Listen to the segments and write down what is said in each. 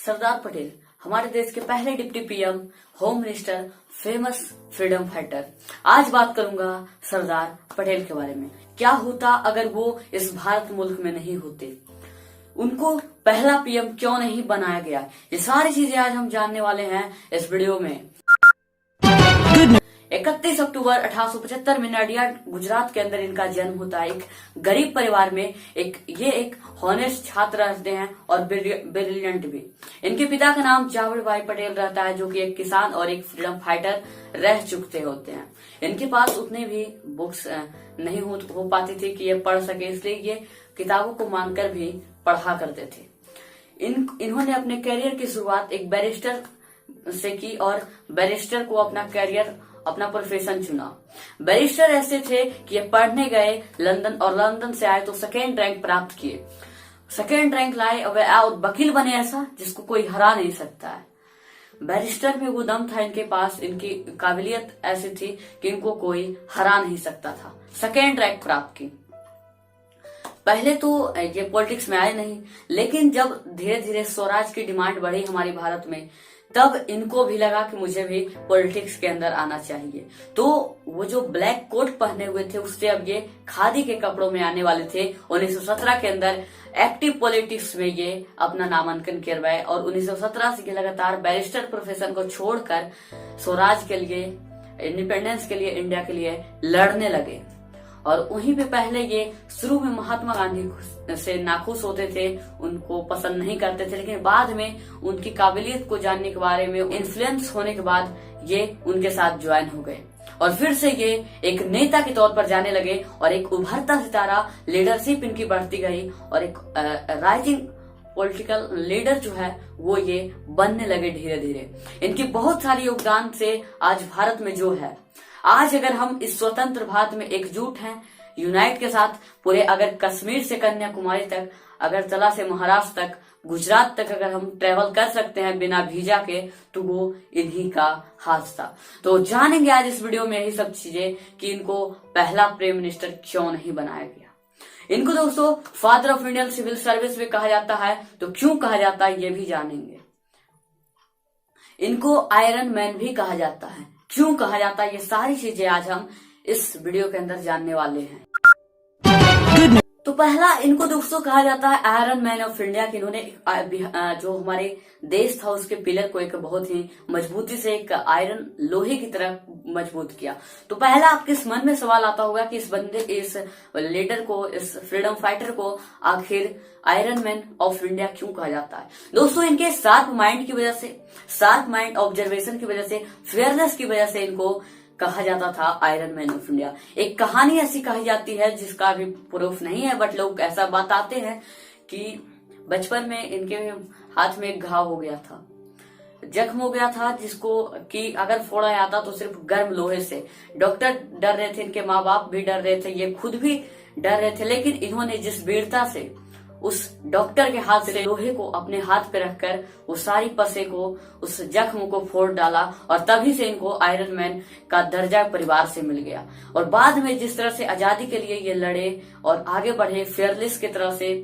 सरदार पटेल हमारे देश के पहले deputy PM, home minister, famous freedom fighter. आज बात करूंगा सरदार पटेल के बारे में। क्या होता अगर वो इस भारत मुल्क में नहीं होते, उनको पहला पीएम क्यों नहीं बनाया गया, ये सारी चीजें आज हम जानने वाले हैं इस वीडियो में। 31 अक्टूबर 1875 में नडिया गुजरात के अंदर इनका जन्म होता है। एक गरीब परिवार में एक हॉनेस्ट छात्र रहते हैं और ब्रिलियंट भी। इनके पिता का नाम जावेद भाई पटेल रहता है, जो कि एक किसान और एक फ्रीडम फाइटर रह चुके होते हैं। इनके पास उतने भी बुक्स नहीं हो पाती थी कि ये पढ़ सके, इसलिए ये किताबों को मांगकर भी पढ़ा करते थे। इन्होंने अपने करियर की शुरुआत एक बैरिस्टर से की और बैरिस्टर को अपना करियर, अपना प्रोफेशन चुना। बैरिस्टर ऐसे थे कि ये पढ़ने गए लंदन और लंदन से आए तो सेकेंड रैंक प्राप्त किए। सेकेंड रैंक लाए और वकील बने ऐसा जिसको कोई हरा नहीं सकता है। बैरिस्टर में वो दम था इनके पास, इनकी काबिलियत ऐसी थी कि इनको कोई हरा नहीं सकता था। सेकेंड रैंक प्राप्त की। पहले तो ये पॉलिटिक्स में आए नहीं, लेकिन जब धीरे धीरे स्वराज की डिमांड बढ़ी हमारे भारत में, तब इनको भी लगा कि मुझे भी पॉलिटिक्स के अंदर आना चाहिए। तो वो जो ब्लैक कोट पहने हुए थे उससे अब ये खादी के कपड़ों में आने वाले थे। 1917 के अंदर एक्टिव पॉलिटिक्स में ये अपना नामांकन करवाए और 1917 से लगातार बैरिस्टर प्रोफेशन को छोड़कर स्वराज के लिए, इंडिपेंडेंस के लिए, इंडिया के लिए लड़ने लगे। और वहीं पे पहले ये शुरू में महात्मा गांधी से नाखुश होते थे, उनको पसंद नहीं करते थे, लेकिन बाद में उनकी काबिलियत को जानने के बारे में इन्फ्लुएंस होने के बाद ये उनके साथ ज्वाइन हो गए और फिर से ये एक नेता के तौर पर जाने लगे और एक उभरता सितारा लीडरशिप इनकी बढ़ती गई और एक राइजिंग पॉलिटिकल लीडर जो है वो ये बनने लगे धीरे धीरे। इनके बहुत सारे योगदान से आज भारत में जो है, आज अगर हम इस स्वतंत्र भारत में एकजुट हैं, यूनाइट के साथ पूरे, अगर कश्मीर से कन्याकुमारी तक, अगरतला से महाराष्ट्र तक, गुजरात तक अगर हम ट्रेवल कर सकते हैं बिना वीजा के, तो वो इन्हीं का हाथ था। तो जानेंगे आज इस वीडियो में यही सब चीजें कि इनको पहला प्राइम मिनिस्टर क्यों नहीं बनाया गया। इनको दोस्तों father of Indian civil service भी कहा जाता है, तो क्यों कहा जाता है ये भी जानेंगे। इनको आयरन मैन भी कहा जाता है, क्यों कहा जाता है, ये सारी चीजें आज हम इस वीडियो के अंदर जानने वाले हैं। तो पहला इनको दोस्तों कहा जाता है आयरन मैन ऑफ इंडिया, कि इन्होंने जो हमारे देश था उसके पिलर को एक बहुत ही मजबूती से, एक आयरन लोहे की तरह मजबूत किया। तो पहला आपके मन में सवाल आता होगा कि इस बंदे, इस लीडर को, इस फ्रीडम फाइटर को आखिर आयरन मैन ऑफ इंडिया क्यों कहा जाता है। दोस्तों इनके शार्प माइंड की वजह से, शार्प माइंड ऑब्जर्वेशन की वजह से, फेयरनेस की वजह से इनको कहा जाता था आयरन मैन ऑफ इंडिया। एक कहानी ऐसी कही जाती है जिसका भी प्रूफ नहीं है, बट लोग ऐसा बताते हैं कि बचपन में इनके हाथ में एक घाव हो गया था, जख्म हो गया था, जिसको कि अगर फोड़ा जाता तो सिर्फ गर्म लोहे से। डॉक्टर डर रहे थे, इनके माँ बाप भी डर रहे थे, ये खुद भी डर रहे थे, लेकिन इन्होंने जिस वीरता से उस डॉक्टर के हाथ से लोहे को अपने हाथ पे रखकर वो सारी पसे को, उस जख्म को फोड़ डाला और तभी से इनको आयरन मैन का दर्जा परिवार से मिल गया। और बाद में जिस तरह से आजादी के लिए ये लड़े और आगे बढ़े, फेयरलेस की तरह से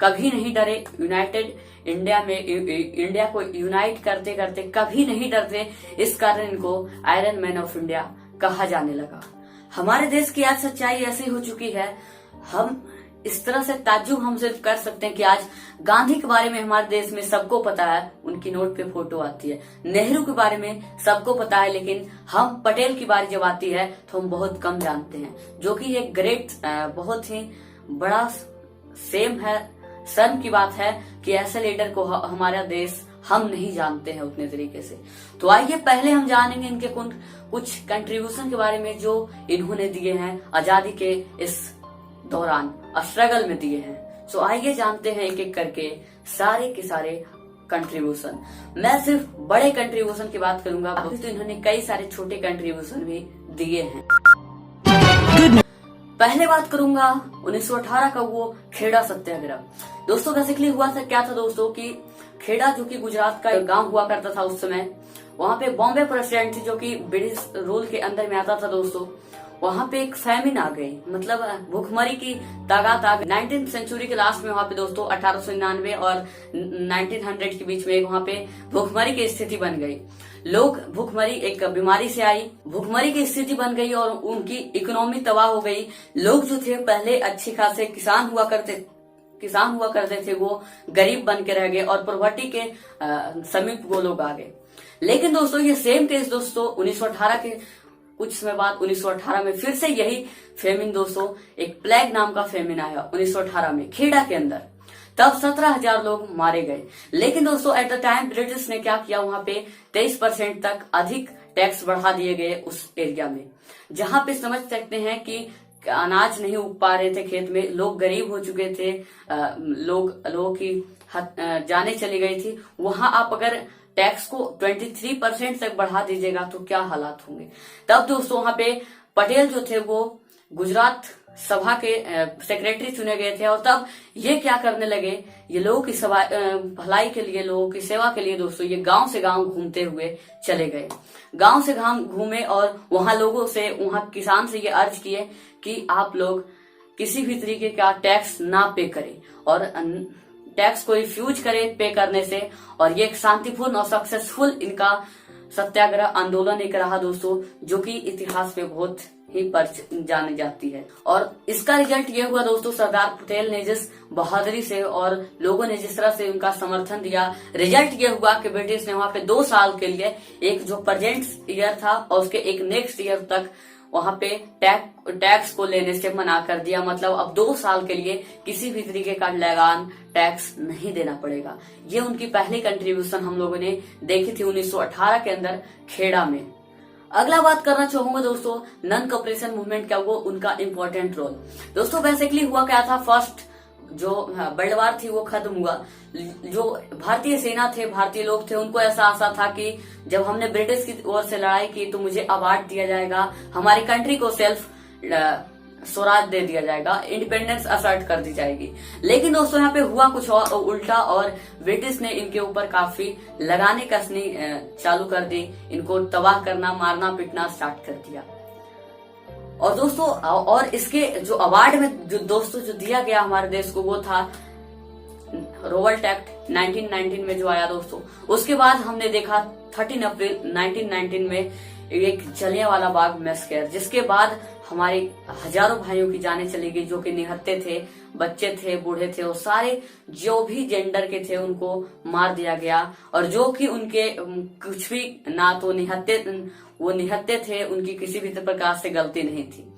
कभी नहीं डरे, यूनाइटेड इंडिया में इंडिया को यूनाइट करते करते कभी नहीं डरते, इस कारण इनको आयरन मैन ऑफ इंडिया कहा जाने लगा। हमारे देश की आज सच्चाई ऐसी हो चुकी है, हम इस तरह से ताज्जुब हम सिर्फ कर सकते हैं कि आज गांधी के बारे में हमारे देश में सबको पता है, उनकी नोट पे फोटो आती है। नेहरू के बारे में सबको पता है, लेकिन हम पटेल की बारी जब आती है तो हम बहुत कम जानते हैं, जो कि एक ग्रेट, बहुत ही बड़ा सेम है, शर्म की बात है कि ऐसे लीडर को हमारा देश हम नहीं जानते हैं उतने तरीके से। तो आइए पहले हम जानेंगे इनके कुछ कंट्रीब्यूशन के बारे में जो इन्होंने दिए हैं आजादी के इस दौरान, स्ट्रगल में दिए हैं। सो आइए जानते हैं एक एक करके सारे के सारे कंट्रीब्यूशन। मैं सिर्फ बड़े कंट्रीब्यूशन की बात करूंगा, अभी तो इन्होंने कई सारे छोटे कंट्रीब्यूशन भी दिए हैं। पहले बात करूंगा 1918 का वो खेड़ा सत्याग्रह। दोस्तों बेसिकली हुआ था क्या था दोस्तों कि खेड़ा जो कि गुजरात का एक गांव हुआ करता था उस समय, वहां पे बॉम्बे प्रेसिडेंट थी जो कि ब्रिटिश रूल के अंदर में आता था दोस्तों। वहां पे एक फैमिन आ गई, मतलब भूखमरी की तादाद आ गई। 19th सेंचुरी के लास्ट में वहां पे दोस्तों 1899 और 1900 के बीच में वहां पे भूखमरी की स्थिति बन गई। लोग भूखमरी एक बीमारी से आई, भूखमरी की स्थिति बन गई और उनकी इकोनॉमी तबाह हो गई। लोग जो थे पहले अच्छे खासे किसान हुआ करते थे वो गरीब बन के रह गए और पॉवर्टी के समीप वो लोग आ गए। लेकिन दोस्तों ये सेम केस दोस्तों 1918 के कुछ समय बाद 1918 में फिर से यही फेमिन दोस्तों, एक प्लेग नाम का फेमिन आया 1918 में खेड़ा के अंदर। तब 17,000 लोग मारे गए। लेकिन दोस्तों एट द टाइम ब्रिटिश ने क्या किया, वहां पे 23% तक अधिक टैक्स बढ़ा दिए गए उस एरिया में, जहां पे समझ सकते हैं कि अनाज नहीं उग पा रहे थे खेत में, लोग गरीब हो चुके थे, लोगों की जाने चली गई थी। वहां आप अगर टैक्स को 23% तक बढ़ा दीजिएगा तो क्या हालात होंगे। तब दोस्तों वहां पे पटेल जो थे वो गुजरात सभा के सेक्रेटरी चुने गए थे और तब ये क्या करने लगे, ये लोगों की भलाई के लिए, लोगों की सेवा के लिए दोस्तों ये गांव से गांव घूमते हुए चले गए। गांव से गांव घूमे और वहां लोगों से, वहां किसान से ये अर्ज किए कि आप लोग किसी भी तरीके का टैक्स ना पे करें और टैक्स को रिफ्यूज करें पे करने से। और ये एक शांतिपूर्ण और सक्सेसफुल इनका सत्याग्रह आंदोलन एक रहा दोस्तों, जो कि इतिहास में बहुत ही जानी जाती है। और इसका रिजल्ट ये हुआ दोस्तों, सरदार पटेल ने जिस बहादुरी से और लोगों ने जिस तरह से उनका समर्थन दिया, रिजल्ट ये हुआ कि ब्रिटिश ने वहां पे 2 साल के लिए एक जो प्रेजेंट ईयर था और उसके एक नेक्स्ट ईयर तक वहां पे टैक्स को लेने से मना कर दिया। मतलब अब 2 साल के लिए किसी भी तरीके का लगान टैक्स नहीं देना पड़ेगा। ये उनकी पहली कंट्रीब्यूशन हम लोगों ने देखी थी 1918 के अंदर खेड़ा में। अगला बात करना चाहूंगा दोस्तों नॉन कॉपरेशन मूवमेंट का, वो उनका इम्पोर्टेंट रोल। दोस्तों बेसिकली हुआ क्या था, फर्स्ट जो वर्ल्ड वार थी वो खत्म हुआ। जो भारतीय सेना थे, भारतीय लोग थे, उनको ऐसा आशा था कि जब हमने ब्रिटिश की ओर से लड़ाई की तो मुझे अवार्ड दिया जाएगा, हमारी कंट्री को सेल्फ स्वराज दे दिया जाएगा, इंडिपेंडेंस असर्ट कर दी जाएगी। लेकिन दोस्तों यहाँ पे हुआ कुछ और उल्टा और ब्रिटिश ने इनके ऊपर काफी लगाने कसनी चालू कर दी, इनको तबाह करना, मारना पीटना स्टार्ट कर दिया। और दोस्तों और इसके जो अवार्ड में जो दोस्तों जो दिया गया हमारे देश को वो था रोवल्ट एक्ट 1919 में जो आया दोस्तों। उसके बाद हमने देखा 13 अप्रैल 1919 में एक जलियांवाला बाग मैसेकर, जिसके बाद हमारे हजारों भाइयों की जानें चली गई, जो कि निहत्थे थे, बच्चे थे, बूढ़े थे, और सारे जो भी जेंडर के थे उनको मार दिया गया। और जो कि उनके कुछ भी ना तो निहत्थे थे, उनकी किसी भी प्रकार से गलती नहीं थी।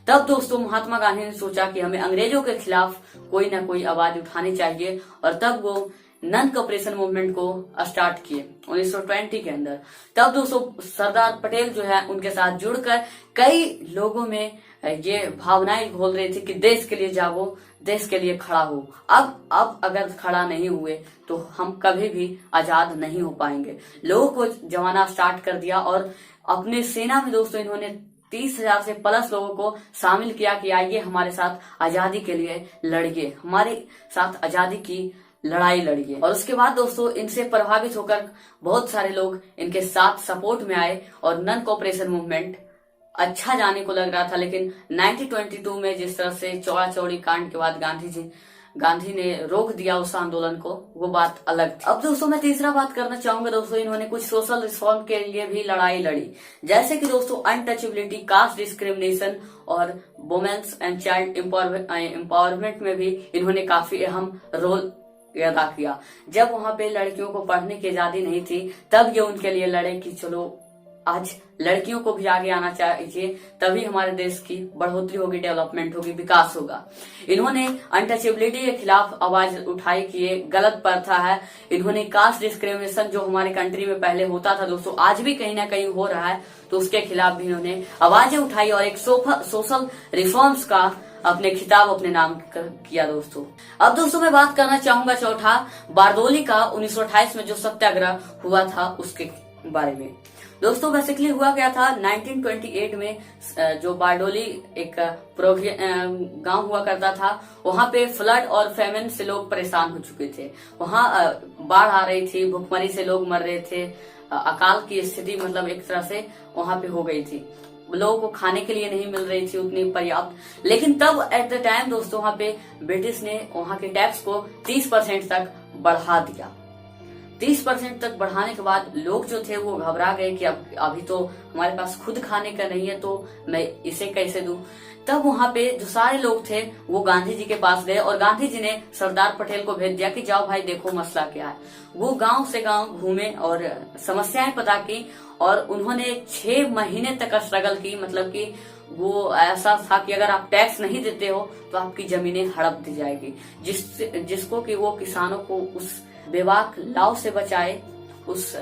तब दोस्तों महात्मा गांधी ने सोचा कि हमें अंग्रेजों के खिलाफ कोई ना कोई आवाज उठानी चाहिए और तब वो नॉन कॉपरेशन मूवमेंट को स्टार्ट किए 1920 के अंदर। तब दोस्तों सरदार पटेल जो है उनके साथ जुड़कर कई लोगों में ये भावनाएं घोल रही थी कि देश के लिए जागो, देश के लिए खड़ा हो। अब अगर खड़ा नहीं हुए तो हम कभी भी आजाद नहीं हो पाएंगे। लोगों को जमाना स्टार्ट कर दिया और अपने सेना में दोस्तों इन्होंने 30,000 से प्लस लोगों को शामिल किया कि आइए हमारे साथ आजादी के लिए लड़िए, हमारे साथ आजादी की लड़ाई लड़िए। और उसके बाद दोस्तों इनसे प्रभावित होकर बहुत सारे लोग इनके साथ सपोर्ट में आए और नॉन कॉपरेशन मूवमेंट अच्छा जाने को लग रहा था। लेकिन 1922 में जिस तरह से चौड़ा चौड़ी कांड के बाद गांधी ने रोक दिया उस आंदोलन को, वो बात अलग। अब दोस्तों मैं तीसरा बात करना चाहूंगा दोस्तों, इन्होंने कुछ सोशल रिफॉर्म के लिए भी लड़ाई लड़ी, जैसे कि दोस्तों अनटचेबिलिटी, कास्ट डिस्क्रिमिनेशन और वुमेन्स एंड चाइल्ड एम्पावरमेंट में भी इन्होंने काफी अहम रोल अदा किया। जब वहां पे लड़कियों को पढ़ने की आजादी नहीं थी तब ये उनके लिए लड़े कि चलो आज लड़कियों को भी आगे आना चाहिए, तभी हमारे देश की बढ़ोतरी होगी, डेवलपमेंट होगी, विकास होगा। इन्होंने अनटचेबिलिटी के खिलाफ आवाज उठाई कि ये गलत प्रथा है। इन्होंने कास्ट डिस्क्रिमिनेशन जो हमारे कंट्री में पहले होता था दोस्तों, आज भी कहीं ना कहीं हो रहा है, तो उसके खिलाफ भी इन्होंने आवाजें उठाई और एक सोशल रिफॉर्म्स का अपने खिताब अपने नाम किया दोस्तों। अब दोस्तों मैं बात करना चाहूंगा चौथा बारदोली का 1928 में जो सत्याग्रह हुआ था उसके बारे में। दोस्तों बेसिकली हुआ क्या था, 1928 में जो बारडोली एक गांव हुआ करता था, वहां पे फ्लड और फेमिन से लोग परेशान हो चुके थे। वहां बाढ़ आ रही थी, भुखमरी से लोग मर रहे थे, अकाल की स्थिति मतलब एक तरह से वहां पे हो गई थी। लोगों को खाने के लिए नहीं मिल रही थी उतनी पर्याप्त। लेकिन तब एट द टाइम दोस्तों वहां पे ब्रिटिश ने वहां के टैक्स को 30% तक बढ़ा दिया। 30% तक बढ़ाने के बाद लोग जो थे वो घबरा गए कि अब अभी तो हमारे पास खुद खाने का नहीं है, तो मैं इसे कैसे दूं। तब वहां पे जो सारे लोग थे वो गांधी जी के पास गए और गांधी जी ने सरदार पटेल को भेज दिया कि जाओ भाई देखो मसला क्या है। वो गांव से गांव घूमे और समस्याएं पता की और उन्होंने 6 महीने तक स्ट्रगल की। मतलब कि वो ऐसा था कि अगर आप टैक्स नहीं देते हो तो आपकी जमीनें हड़प दी जाएगी, जिसको कि वो किसानों को उस बेबाक लाव से बचाए, उस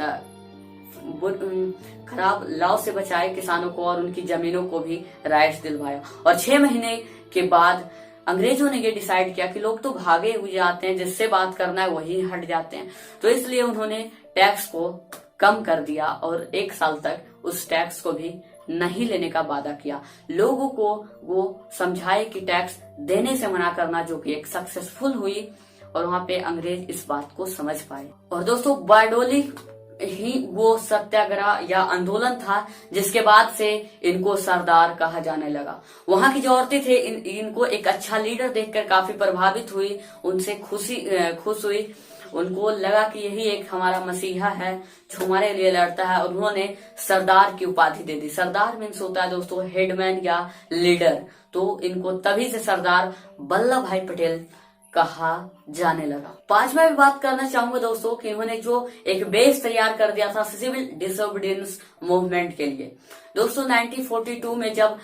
खराब लाव से बचाए किसानों को और उनकी जमीनों को भी राइट्स दिलवाया। और 6 महीने के बाद अंग्रेजों ने ये डिसाइड किया कि लोग तो भागे हुए जाते हैं, जिससे बात करना है वही हट जाते हैं, तो इसलिए उन्होंने टैक्स को कम कर दिया और 1 साल तक उस टैक्स को भी नहीं लेने का वादा किया। लोगों को वो समझाए कि टैक्स देने से मना करना, जो कि एक सक्सेसफुल हुई और वहां पे अंग्रेज इस बात को समझ पाए। और दोस्तों बारडोली ही वो सत्याग्रह या आंदोलन था जिसके बाद से इनको सरदार कहा जाने लगा। वहां की जो औरतें थे इनको एक अच्छा लीडर देखकर काफी प्रभावित हुई, उनसे खुश हुई। उनको लगा कि यही एक हमारा मसीहा है जो हमारे लिए लड़ता है, और उन्होंने सरदार की उपाधि दे दी। सरदार मीन्स होता है दोस्तों हेडमैन या लीडर, तो इनको तभी से सरदार वल्लभ भाई पटेल कहा जाने लगा। 5वां भी बात करना चाहूंगा दोस्तों कि इन्होंने जो एक बेस तैयार कर दिया था सिविल डिसोबीडियंस मूवमेंट के लिए। दोस्तों 1942 में जब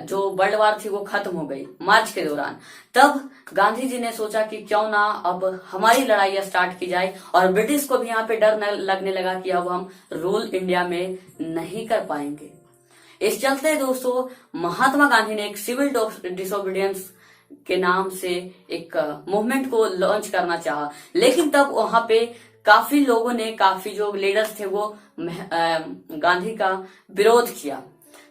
जो वर्ल्ड वार थी वो खत्म हो गई मार्च के दौरान, तब गांधी जी ने सोचा कि क्यों ना अब हमारी लड़ाई स्टार्ट की जाए, और ब्रिटिश को भी यहाँ पे डर लगने लगा कि अब हम रूल इंडिया में नहीं कर पाएंगे। इस चलते दोस्तों महात्मा गांधी ने एक सिविल डिसोबीडियंस के नाम से एक मूवमेंट को लॉन्च करना चाहा, लेकिन तब वहां पे काफी लोगों ने, काफी जो लीडर्स थे वो गांधी का विरोध किया।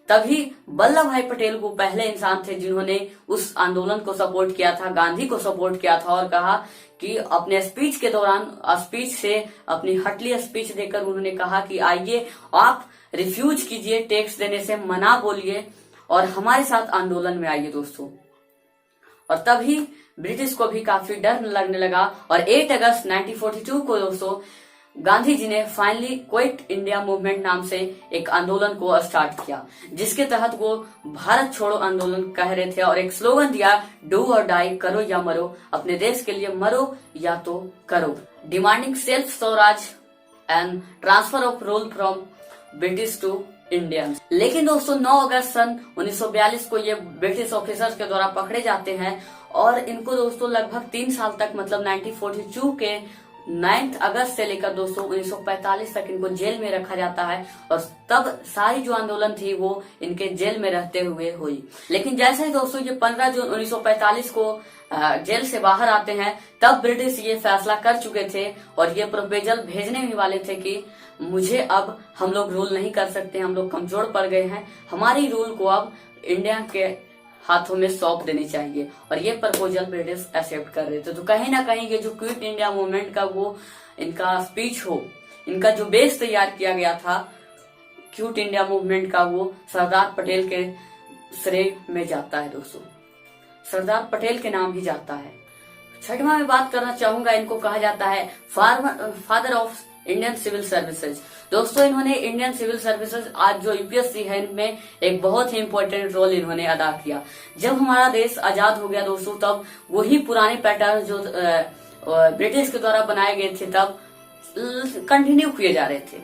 तभी वल्लभ भाई पटेल वो पहले इंसान थे जिन्होंने उस आंदोलन को सपोर्ट किया था, गांधी को सपोर्ट किया था, और कहा कि अपने स्पीच के दौरान स्पीच से अपनी हटली स्पीच देकर उन्होंने कहा कि आइए आप रिफ्यूज कीजिए, टैक्स देने से मना बोलिए और हमारे साथ आंदोलन में आइए दोस्तों। और तभी ब्रिटिश को भी काफी डर लगने लगा और 8 अगस्त 1942 को दोस्तों गांधी जी ने फाइनली क्विट इंडिया मूवमेंट नाम से एक आंदोलन को स्टार्ट किया, जिसके तहत वो भारत छोड़ो आंदोलन कह रहे थे और एक स्लोगन दिया, डू और डाई, करो या मरो, अपने देश के लिए मरो या तो करो, demanding self swaraj and transfer of rule from British to Indians. लेकिन दोस्तों 9 अगस्त सन 1942 को ये ब्रिटिश ऑफिसर्स के द्वारा पकड़े जाते हैं और इनको दोस्तों लगभग 3 साल तक, मतलब 1942 के 9 अगस्त से लेकर दोस्तों 1945 तक इनको जेल में रखा जाता है। और तब सारी जो आंदोलन थी वो इनके जेल में रहते हुए हुई। लेकिन जैसे ही दोस्तों ये 15 जून 1945 को जेल से बाहर आते हैं, तब ब्रिटिश ये फैसला कर चुके थे और ये प्रपोजल भेजने ही वाले थे कि मुझे अब हम लोग रूल नहीं कर सकते, हम लोग कमजोर पड़ गए हैं, हमारी रूल को अब इंडिया के हाथों में सौंप देनी चाहिए। और ये प्रपोजल ब्रिटिश एक्सेप्ट कर रहे थे। तो कहीं ना कहीं ये जो क्विट इंडिया मूवमेंट का वो इनका स्पीच हो, इनका जो बेस तैयार किया गया था क्विट इंडिया मूवमेंट का, वो सरदार पटेल के श्रेय में जाता है दोस्तों, सरदार पटेल के नाम ही जाता है। 6वां में बात करना चाहूंगा, इनको कहा जाता है father of Indian civil services. दोस्तों इन्होंने इंडियन सिविल सर्विसेज, आज जो यूपीएससी है, इनमें एक बहुत ही इंपॉर्टेंट रोल इन्होंने अदा किया। जब हमारा देश आजाद हो गया दोस्तों, तब वही पुराने पैटर्न जो ब्रिटिश के द्वारा बनाए गए थे तब कंटिन्यू किए जा रहे थे।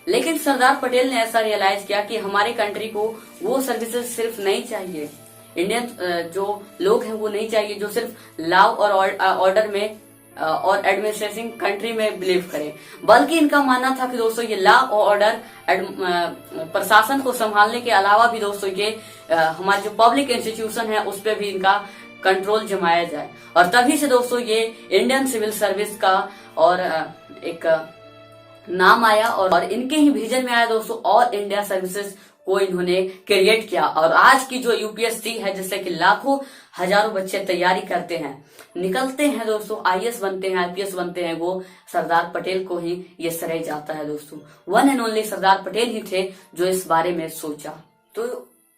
लेकिन सरदार पटेल ने ऐसा रियलाइज किया कि हमारे कंट्री को वो सर्विसेज सिर्फ नहीं चाहिए, इंडियन जो लोग हैं वो नहीं चाहिए जो सिर्फ लॉ और ऑर्डर में और एडमिनिस्ट्रेशन कंट्री में बिलीव करें, बल्कि इनका मानना था कि दोस्तों ये लॉ और ऑर्डर प्रशासन को संभालने के अलावा भी दोस्तों ये हमारे जो पब्लिक इंस्टीट्यूशन है उस पर भी इनका कंट्रोल जमाया जाए। और तभी से दोस्तों ये इंडियन सिविल सर्विस का और एक नाम आया और इनके ही विजन में आया दोस्तों ऑल इंडिया सर्विसेज को इन्होंने क्रिएट किया। और आज की जो यूपीएससी है, जिससे कि लाखों हजारों बच्चे तैयारी करते हैं, निकलते हैं दोस्तों, आईएएस बनते हैं, आईपीएस बनते हैं, वो सरदार पटेल को ही ये श्रेय जाता है दोस्तों। One and only Sardar Patel ही थे जो इस बारे में सोचा। तो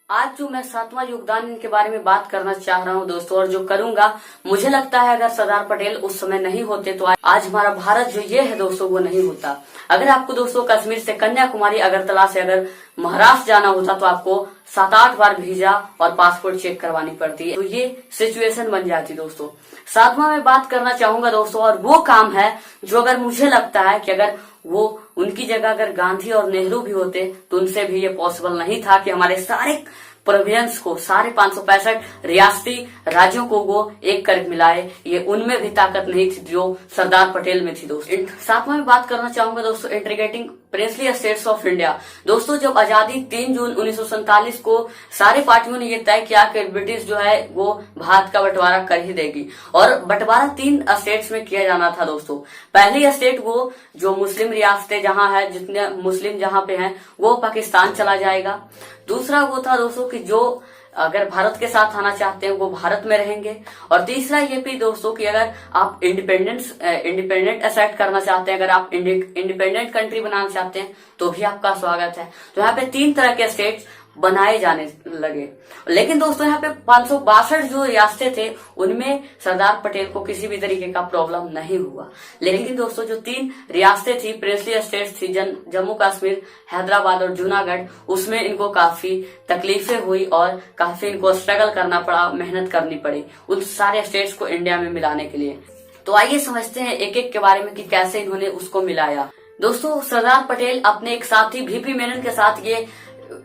आज जो मैं 7वां योगदान इनके बारे में बात करना चाह रहा हूं दोस्तों, और जो करूंगा, मुझे लगता है अगर सरदार पटेल उस समय नहीं होते तो आज हमारा भारत जो ये है दोस्तों वो नहीं होता। अगर आपको दोस्तों कश्मीर से कन्याकुमारी, अगरतला से अगर महाराष्ट्र जाना होता तो आपको 7-8 बार वीजा और पासपोर्ट चेक करवानी पड़ती है, तो ये सिचुएशन बन जाती दोस्तों। 7वां मैं बात करना चाहूंगा दोस्तों, और वो काम है जो अगर मुझे लगता है कि अगर वो उनकी जगह अगर गांधी और नेहरू भी होते तो उनसे भी ये पॉसिबल नहीं था कि हमारे सारे प्रोविंस को, सारे 565 रियासती राज्यों को वो एक कर मिलाए। ये उनमें भी ताकत नहीं थी जो सरदार पटेल में थी दोस्तों। 7वां में बात करना चाहूंगा दोस्तों, integrating princely states of India. दोस्तों जब आजादी 3 जून 1947 को सारी पार्टियों ने ये तय किया कि ब्रिटिश जो है वो भारत का बंटवारा कर ही देगी, और बंटवारा 3 स्टेट्स में किया जाना था दोस्तों। पहली स्टेट वो जो मुस्लिम रियासतें जहां है, जितने मुस्लिम जहां पे हैं, वो पाकिस्तान चला जाएगा। दूसरा वो था दोस्तों कि जो अगर भारत के साथ आना चाहते हैं वो भारत में रहेंगे। और तीसरा ये भी दोस्तों कि अगर आप इंडिपेंडेंट असेट करना चाहते हैं, अगर आप इंडिपेंडेंट कंट्री बनाना चाहते हैं तो भी आपका स्वागत है। तो यहाँ पे 3 तरह के स्टेट्स बनाए जाने लगे। लेकिन दोस्तों यहाँ पे 562 जो रियासतें थे उनमें सरदार पटेल को किसी भी तरीके का प्रॉब्लम नहीं हुआ। लेकिन दोस्तों जो 3 रियासतें थी, प्रिंसली स्टेट्स थी, जम्मू कश्मीर, हैदराबाद और जूनागढ़, उसमें इनको काफी तकलीफें हुई और काफी इनको स्ट्रगल करना पड़ा, मेहनत करनी पड़ी उन सारे स्टेट्स को इंडिया में मिलाने के लिए। तो आइए समझते हैं एक एक के बारे में कि कैसे इन्होंने उसको मिलाया। दोस्तों सरदार पटेल अपने एक साथी VP मेनन के साथ ये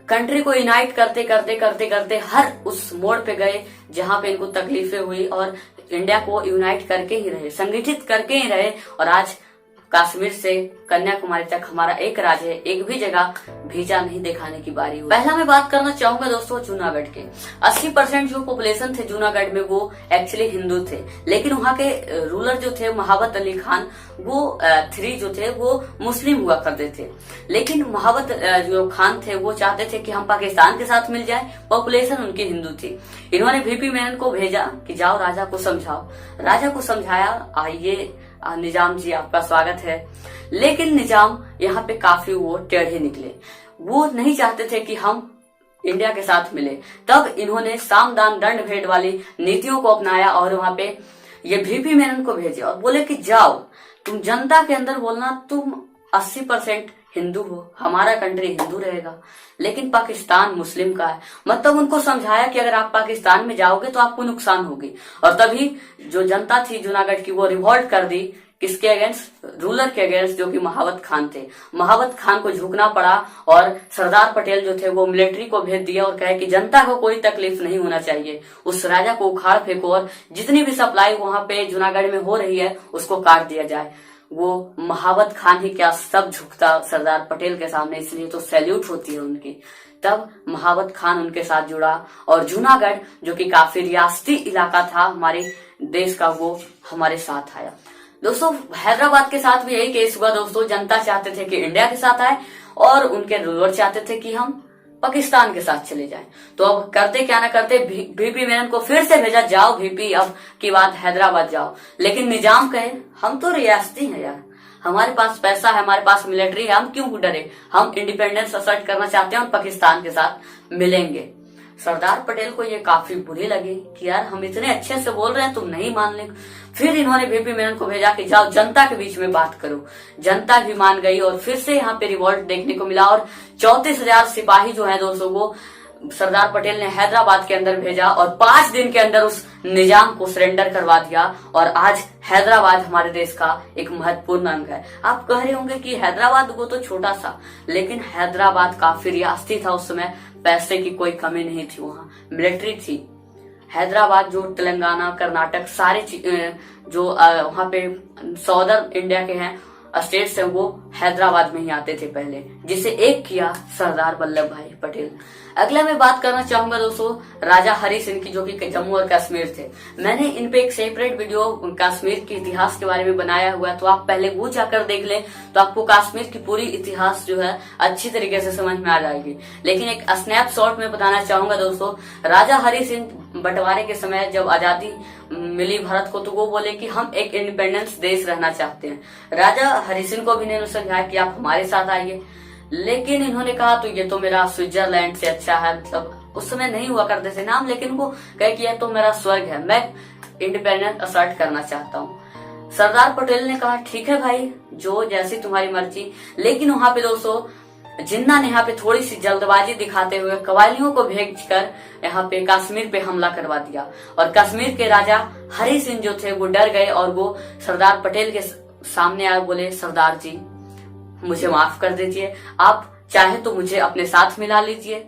कंट्री को यूनाइट करते करते हर उस मोड़ पे गए जहां पे इनको तकलीफें हुई, और इंडिया को यूनाइट करके ही रहे, संगठित करके ही रहे। और आज कश्मीर से कन्याकुमारी तक हमारा एक राज्य है, एक भी जगह वीजा नहीं दिखाने की बारी हुई। पहला मैं बात करना चाहूंगा दोस्तों जूनागढ़ के। 80% जो पॉपुलेशन थे जूनागढ़ में वो एक्चुअली हिंदू थे, लेकिन वहाँ के रूलर जो थे महाबत अली खान, वो 3 जो थे वो मुस्लिम हुआ करते थे। लेकिन महाबत जो खान थे वो चाहते थे कि हम पाकिस्तान के साथ मिल जाए, पॉपुलेशन उनकी हिंदू थी। इन्होंने VP मेनन को भेजा कि जाओ राजा को समझाओ। राजा को समझाया, आइए निजाम जी आपका स्वागत है। लेकिन निजाम यहाँ पे काफी वो टेढ़े निकले, वो नहीं चाहते थे कि हम इंडिया के साथ मिले। तब इन्होंने साम दान दंड भेंट वाली नीतियों को अपनाया और वहां पे ये VP मेनन को भेजे और बोले कि जाओ तुम जनता के अंदर बोलना तुम 80% हिंदू हो, हमारा कंट्री हिंदू रहेगा, लेकिन पाकिस्तान मुस्लिम का है। मतलब उनको समझाया कि अगर आप पाकिस्तान में जाओगे तो आपको नुकसान होगी। और तभी जो जनता थी जूनागढ़ की वो रिवॉल्ट कर दी, किसके अगेंस्ट? रूलर के अगेंस्ट, जो कि महाबत खान थे। महाबत खान को झुकना पड़ा और सरदार पटेल जो थे वो मिलिट्री को भेज दिया और कहे कि जनता को कोई तकलीफ नहीं होना चाहिए, उस राजा को उखाड़ फेंको और जितनी भी सप्लाई वहां पे जूनागढ़ में हो रही है उसको काट दिया जाए। वो महाबत खान ही क्या सब झुकता सरदार पटेल के सामने, इसलिए तो सैल्यूट होती है उनकी। तब महाबत खान उनके साथ जुड़ा और जूनागढ़ जो कि काफी रियासती इलाका था हमारे देश का, वो हमारे साथ आया। दोस्तों हैदराबाद के साथ भी यही केस हुआ दोस्तों। जनता चाहते थे कि इंडिया के साथ आए और उनके रूलर चाहते थे कि हम पाकिस्तान के साथ चले जाएं। तो अब करते क्या ना करते VP मेनन को फिर से भेजा, जाओ VP अब की बात हैदराबाद जाओ। लेकिन निजाम कहे हम तो रियासती हैं यार, हमारे पास पैसा है, हमारे पास मिलिट्री है, हम क्यों डरे, हम इंडिपेंडेंस असर्ट करना चाहते हैं और पाकिस्तान के साथ मिलेंगे। सरदार पटेल को ये काफी बुरी लगी कि यार हम इतने अच्छे से बोल रहे हैं, तुम नहीं मान ले। फिर इन्होंने VP मेनन को भेजा कि जाओ जनता के बीच में बात करो। जनता भी मान गई और फिर से यहाँ पे रिवॉल्ट देखने को मिला और 34,000 सिपाही जो है दोस्तों वो सरदार पटेल ने हैदराबाद के अंदर भेजा और 5 दिन के अंदर उस निजाम को सरेंडर करवा दिया। और आज हैदराबाद हमारे देश का एक महत्वपूर्ण अंग है। आप कह रहे होंगे कि हैदराबाद वो तो छोटा सा, लेकिन हैदराबाद काफी रियासती था उस समय, पैसे की कोई कमी नहीं थी, वहाँ मिलिट्री थी। हैदराबाद जो तेलंगाना, कर्नाटक सारे जो वहाँ पे साउदर्न इंडिया के हैं स्टेट्स हैं, वो हैदराबाद में ही आते थे पहले, जिसे एक किया सरदार वल्लभ भाई पटेल। अगला मैं बात करना चाहूंगा दोस्तों राजा हरि सिंह की, जो कि जम्मू और कश्मीर थे। मैंने इन पे एक सेपरेट वीडियो कश्मीर के इतिहास के बारे में बनाया हुआ है, तो आप पहले वो जाकर देख लें, तो आपको कश्मीर की पूरी इतिहास जो है अच्छी तरीके से समझ में आ जाएगी। लेकिन एक स्नैपशॉट में बताना चाहूंगा दोस्तों, राजा हरि सिंह बंटवारे के समय जब आजादी मिली भारत को, तो वो बोले कि हम एक इंडिपेंडेंस देश रहना चाहते हैं। राजा हरि सिंह को भी इन्होंने समझाया कि आप हमारे साथ आइए, लेकिन इन्होंने कहा तो ये तो मेरा स्विट्जरलैंड से अच्छा है, मतलब उस समय नहीं हुआ करते थे नाम, लेकिन वो कहे कि यह तो मेरा स्वर्ग है, मैं इंडिपेंडेंस असर्ट करना चाहता हूँ। सरदार पटेल ने कहा ठीक है भाई, जो जैसी तुम्हारी मर्जी। लेकिन वहां पे दोस्तों जिन्ना ने यहाँ पे थोड़ी सी जल्दबाजी दिखाते हुए कवालियों को भेजकर यहाँ पे कश्मीर पे हमला करवा दिया, और कश्मीर के राजा हरि सिंह जो थे वो डर गए और वो सरदार पटेल के सामने आए, बोले सरदार जी मुझे माफ कर दीजिए, आप चाहे तो मुझे अपने साथ मिला लीजिए,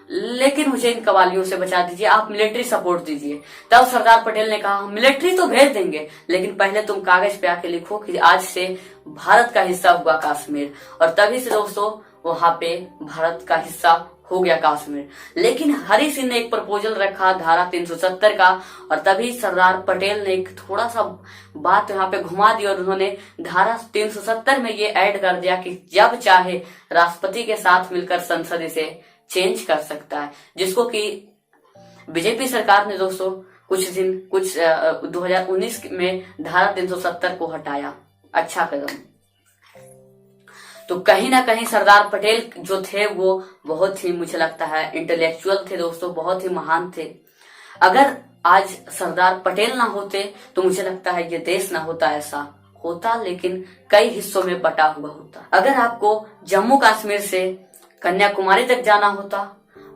लेकिन मुझे इन कवालियों से बचा दीजिए, आप मिलिट्री सपोर्ट दीजिए। तब सरदार पटेल ने कहा मिलिट्री तो भेज देंगे, लेकिन पहले तुम कागज पे आके लिखो कि आज से भारत का हिस्सा हुआ कश्मीर। और तभी से दोस्तों वहां पे भारत का हिस्सा हो गया कश्मीर। लेकिन हरि सिंह ने एक प्रपोजल रखा धारा 370 का, और तभी सरदार पटेल ने एक थोड़ा सा बात यहाँ पे घुमा दी और उन्होंने धारा 370 में ये ऐड कर दिया कि जब चाहे राष्ट्रपति के साथ मिलकर संसद इसे चेंज कर सकता है, जिसको कि बीजेपी सरकार ने दोस्तों 2019 में धारा 370 को हटाया। अच्छा कदम। तो कहीं ना कहीं सरदार पटेल जो थे वो बहुत ही, मुझे लगता है, इंटेलेक्चुअल थे दोस्तों, बहुत ही महान थे। अगर आज सरदार पटेल ना होते तो मुझे लगता है ये देश ना होता, ऐसा होता लेकिन कई हिस्सों में बटा हुआ होता। अगर आपको जम्मू कश्मीर से कन्याकुमारी तक जाना होता,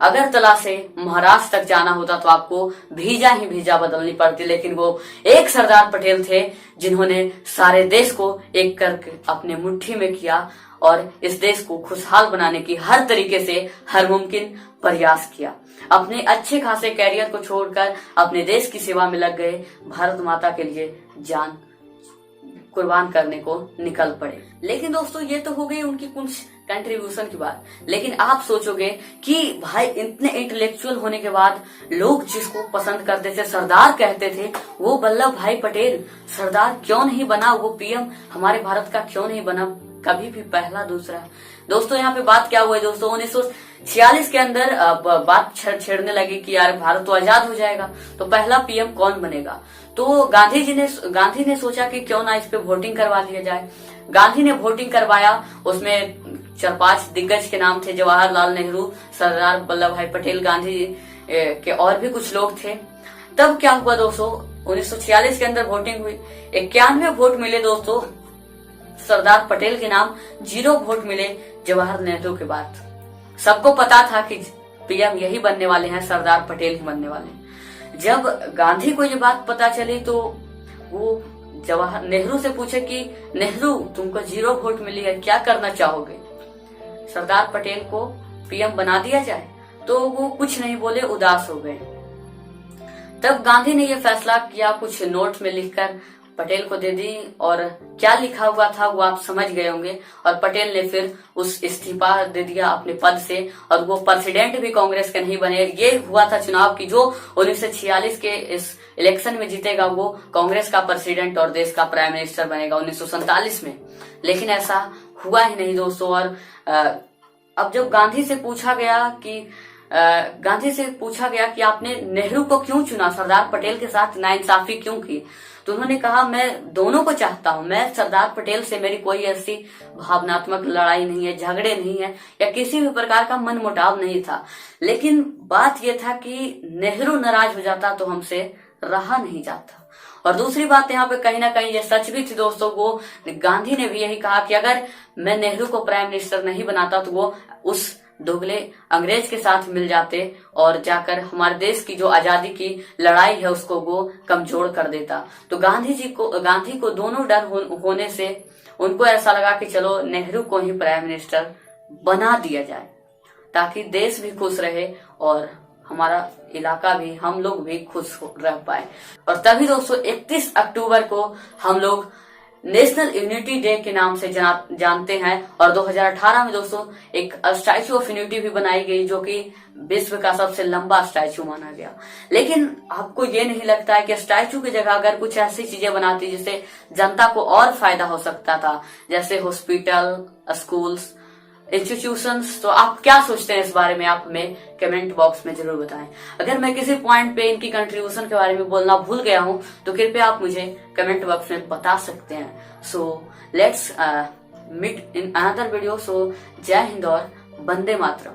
अगरतला से महाराष्ट्र तक जाना होता, तो आपको वीजा ही वीजा बदलनी पड़ती। लेकिन वो एक सरदार पटेल थे जिन्होंने सारे देश को एक करके अपने मुट्ठी में किया और इस देश को खुशहाल बनाने की हर तरीके से हर मुमकिन प्रयास किया। अपने अच्छे खासे कैरियर को छोड़कर अपने देश की सेवा में लग गए, भारत माता के लिए जान कुर्बान करने को निकल पड़े। लेकिन दोस्तों ये तो हो गई उनकी कुछ कंट्रीब्यूशन की बात, लेकिन आप सोचोगे कि भाई इतने इंटेलेक्चुअल होने के बाद लोग जिसको पसंद करते थे, सरदार कहते थे, वो वल्लभ भाई पटेल सरदार क्यों नहीं बना, वो पीएम हमारे भारत का क्यों नहीं बना कभी भी, पहला दूसरा। दोस्तों यहाँ पे बात क्या हुआ है दोस्तों, 1946 के अंदर बात छेड़ने लगी कि यार भारत तो आजाद हो जाएगा, तो पहला पीएम कौन बनेगा। तो गांधी ने सोचा कि क्यों ना इस पे वोटिंग करवा लिया जाए। गांधी ने वोटिंग करवाया, उसमें 4-5 दिग्गज के नाम थे, जवाहरलाल नेहरू, सरदार वल्लभ भाई पटेल, गांधी के और भी कुछ लोग थे। तब क्या हुआ दोस्तों, 1946 के अंदर वोटिंग हुई, 91 वोट मिले दोस्तों सरदार पटेल के नाम, 0 वोट मिले जवाहर नेहरू के बाद। सबको पता था कि पीएम यही बनने वाले हैं, सरदार पटेल ही बनने वाले हैं। जब गांधी को ये बात पता चली तो वो जवाहर नेहरू से पूछे कि नेहरू तुमको 0 वोट मिली है, क्या करना चाहोगे, सरदार पटेल को पीएम बना दिया जाए। तो वो कुछ नहीं बोले, उदास हो गए। तब गांधी ने ये फैसला किया, कुछ नोट में लिखकर पटेल को दे दी, और क्या लिखा हुआ था वो आप समझ गए होंगे। और पटेल ने फिर उस इस्तीफा दे दिया अपने पद से, और वो प्रेसिडेंट भी कांग्रेस के नहीं बने। ये हुआ था चुनाव की जो 1946 के इस इलेक्शन में जीतेगा वो कांग्रेस का प्रेसिडेंट और देश का प्राइम मिनिस्टर बनेगा 1947 में। लेकिन ऐसा हुआ ही नहीं दोस्तों। और अब जब गांधी से पूछा गया कि आपने नेहरू को क्यों चुना, सरदार पटेल के साथ नाइंसाफी क्यों की, तो उन्होंने कहा मैं दोनों को चाहता हूं, मैं सरदार पटेल से मेरी कोई ऐसी भावनात्मक लड़ाई नहीं है, झगड़े नहीं है, या किसी भी प्रकार का मनमुटाव नहीं था। लेकिन बात यह था कि नेहरू नाराज हो जाता तो हमसे रहा नहीं जाता। और दूसरी बात यहाँ पे कहीं ना कहीं ये सच भी थी दोस्तों, वो गांधी ने भी यही कहा कि अगर मैं नेहरू को प्राइम मिनिस्टर नहीं बनाता तो वो उस दोगले अंग्रेज के साथ मिल जाते और जाकर हमारे देश की जो आजादी की लड़ाई है उसको वो कमजोर कर देता। तो गांधी को दोनों डर होने से उनको ऐसा लगा कि चलो नेहरू को ही प्राइम मिनिस्टर बना दिया जाए, ताकि देश भी खुश रहे और हमारा इलाका भी, हम लोग भी खुश रह पाए। और तभी दोस्तों 31 अक्टूबर को हम लोग नेशनल यूनिटी डे के नाम से जानते हैं। और 2018 में दोस्तों एक स्टैचू ऑफ यूनिटी भी बनाई गई, जो कि विश्व का सबसे लंबा स्टैचू माना गया। लेकिन आपको ये नहीं लगता है कि स्टैचू की जगह अगर कुछ ऐसी चीजें बनाती जिससे जनता को और फायदा हो सकता था, जैसे हॉस्पिटल, स्कूल्स, इंस्टीट्यूशंस, तो आप क्या सोचते हैं इस बारे में, आप हमें कमेंट बॉक्स में जरूर बताएं। अगर मैं किसी पॉइंट पे इनकी कंट्रीब्यूशन के बारे में बोलना भूल गया हूं तो कृपया आप मुझे कमेंट बॉक्स में बता सकते हैं। So let's meet in another video. So जय हिंद और वंदे मातरम।